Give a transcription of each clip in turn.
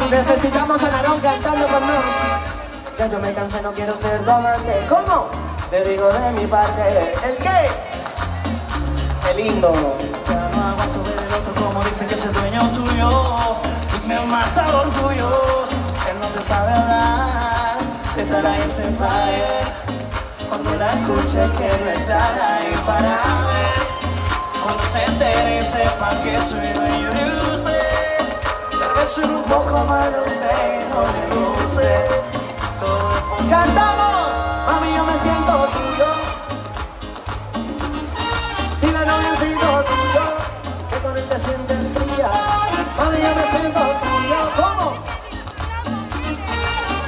Necesitamos a Narón cantando con nos. Ya yo me cansé, no quiero ser tu amante. ¿Cómo? Te digo de mi parte. ¿El qué? Qué lindo. Ya no aguanto ver el otro como dice que es el dueño tuyo. Y me mata el orgullo. Él no te sabe hablar. Estará ese fire. Cuando la escuche quiero estar ahí para ver. Cuando se entere sepa que soy dueño de usted. Tal vez soy un poco malo, sé, no le luce. ¡Cantamos! Mami, yo me siento tuyo. Y la novia ha sido tuyo. Que con él te sientes fría. Mami, yo me siento tuyo. ¿Cómo?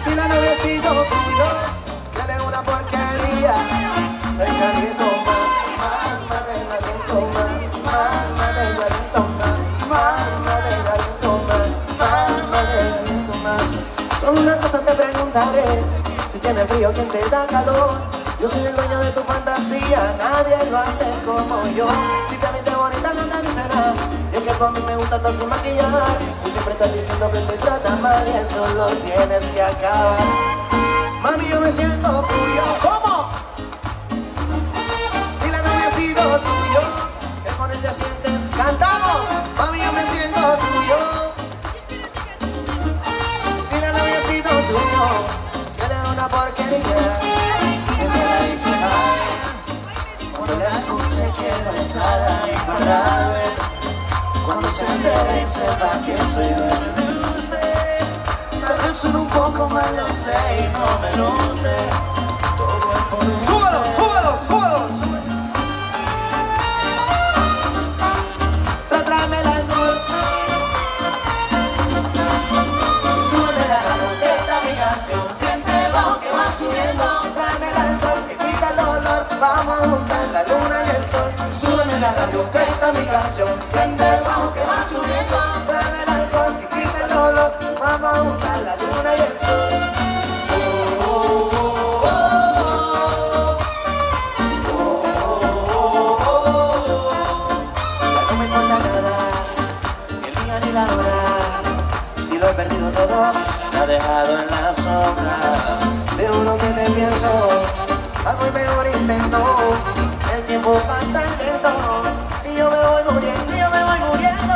Y la novia ha sido tuyo. Dale una porquería. Venga, siento más, venga, siento más, venga, siento más, venga, siento más, siento más. Solo una cosa te preguntaré. Si tienes frío, ¿quién te da calor? Yo soy el dueño de tu fantasía, nadie lo hace como yo. Si te viste bonita no te dice nada. Y es que a mí me gusta estar sin maquillar. Tú siempre estás diciendo que te tratas mal y eso lo tienes que acabar. Mami, yo me siento tuyo. ¿Cómo? Y la novia ha sido tuyo. Que con él te sientes. ¡Cantamos! Mami, yo me siento tuyo. Y la novia ha sido tuyo. Que le da una porquería. Siempre la dice ay. Cuando la escuche quiero estar ahí para ver. Cuando se entere sepa que soy dueño de usted. Tal vez soy un poco malo, sé y no me lo sé. Todo es por usted. ¡Súbelo, súbelo, súbelo! Tráeme la alcohol. Súbeme la mano, que esta mi canción. Siente el bajo que va subiendo. Tráeme el sol que quita el dolor. Vamos a juntar la luna y el sol. Súbeme la radio, que esta mi canción. Siente el bajo que va subiendo. Tráeme el sol que quita el dolor. Vamos a usar la luna y el sol. Ya no me importa nada, ni el día ni la hora. Si lo he perdido todo, me ha dejado en la sombra. Te juro que te pienso, hago el mejor intento. El tiempo pasa lento y yo me voy muriendo, yo me voy muriendo.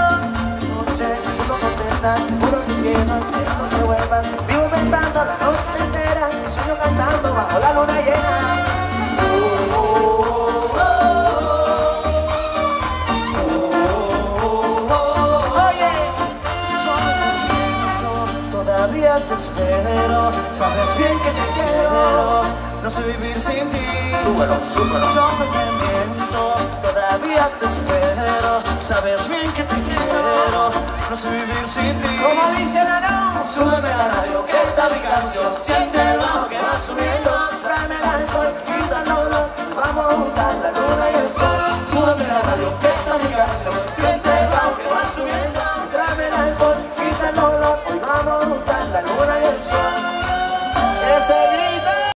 Noche, tú no contestas, juro que quiero, espero que vuelvas. Vivo pensando las noches enteras, sueño cantando bajo la luna llena. Oye, todavía te espero. Sabes bien que te quiero. No sé vivir sin ti. súbelo, súbelo. Yo no te miento, todavía te espero. Sabes bien que te quiero. No sé vivir sin ti. Como dice Narón, Súbeme la radio, que esta mi canción.